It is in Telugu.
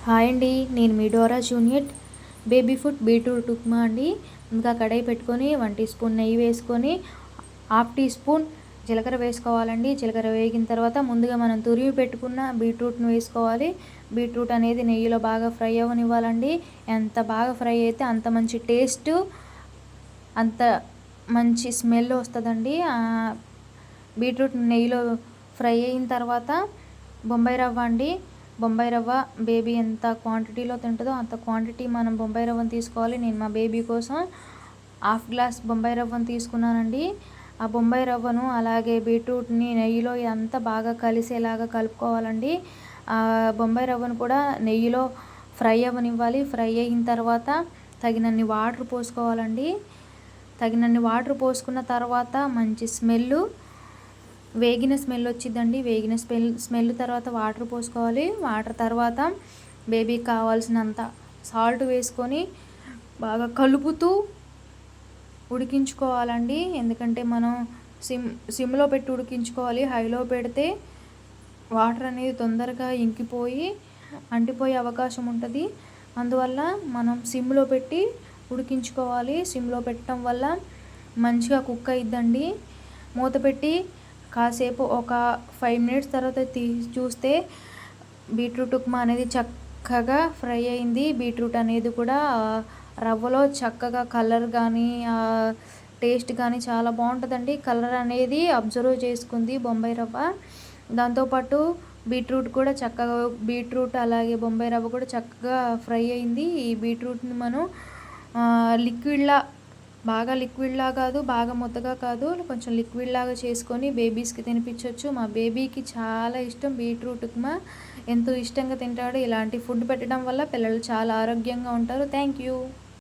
హాయ్ అండి, నేను మీ Dora junior. Baby food beetroot upma అండి. ఇంకా కడాయి పెట్టుకొని 1 టీ స్పూన్ నెయ్యి వేసుకొని 1/2 టీ స్పూన్ జీలకర్ర వేసుకోవాలండి. జీలకర్ర వేగిన తర్వాత ముందుగా మనం తురిమి పెట్టుకున్న బీట్రూట్ను వేసుకోవాలి. బీట్రూట్ అనేది నెయ్యిలో బాగా ఫ్రై అవ్వనివ్వాలండి. ఎంత బాగా ఫ్రై అయితే అంత మంచి టేస్ట్, అంత మంచి స్మెల్ వస్తుందండి. బీట్రూట్ నెయ్యిలో ఫ్రై అయిన తర్వాత బొంబాయి రవ్వ అండి. బొంబాయి రవ్వ బేబీ ఎంత క్వాంటిటీలో తింటుందో అంత క్వాంటిటీ మనం బొంబాయి రవ్వను తీసుకోవాలి. నేను మా బేబీ కోసం 1/2 గ్లాస్ బొంబాయి రవ్వను తీసుకున్నానండి. ఆ బొంబాయి రవ్వను అలాగే బీట్రూట్ని నెయ్యిలో అంతా బాగా కలిసేలాగా కలుపుకోవాలండి. బొంబాయి రవ్వను కూడా నెయ్యిలో ఫ్రై అవ్వనివ్వాలి. ఫ్రై అయిన తర్వాత తగినన్ని వాటర్ పోసుకోవాలండి. తగినన్ని వాటర్ పోసుకున్న తర్వాత మంచి వేగిన స్మెల్ వచ్చిందండి. వేగిన స్మెల్ తర్వాత వాటర్ పోసుకోవాలి. వాటర్ తర్వాత బేబీకి కావాల్సినంత సాల్ట్ వేసుకొని బాగా కలుపుతూ ఉడికించుకోవాలండి. ఎందుకంటే మనం సిమ్లో పెట్టి ఉడికించుకోవాలి. హైలో పెడితే వాటర్ అనేది తొందరగా ఇంకిపోయి అంటిపోయే అవకాశం ఉంటుంది. అందువల్ల మనం సిమ్లో పెట్టి ఉడికించుకోవాలి. సిమ్లో పెట్టడం వల్ల మంచిగా కుక్ అయిద్దండి. మూత పెట్టి కాసేపు ఒక 5 మినిట్స్ తర్వాత చూస్తే బీట్రూట్ ఉప్మా అనేది చక్కగా ఫ్రై అయింది. బీట్రూట్ అనేది కూడా రవ్వలో చక్కగా కలర్ కానీ టేస్ట్ కానీ చాలా బాగుంటుందండి. కలర్ అనేది అబ్జర్వ్ చేసుకుంది బొంబాయి రవ్వ. దాంతోపాటు బీట్రూట్ అలాగే బొంబాయి రవ్వ కూడా చక్కగా ఫ్రై అయింది. ఈ బీట్రూట్ని మనం బాగా లిక్విడ్లా కాదు, బాగా ముద్దగా కాదు, కొంచెం లిక్విడ్ లాగా చేసుకొని బేబీస్కి తినిపించవచ్చు. మా బేబీకి చాలా ఇష్టం బీట్రూట్ ఉప్మా, ఎంతో ఇష్టంగా తింటాడు. ఇలాంటి ఫుడ్ పెట్టడం వల్ల పిల్లలు చాలా ఆరోగ్యంగా ఉంటారు. Thank you.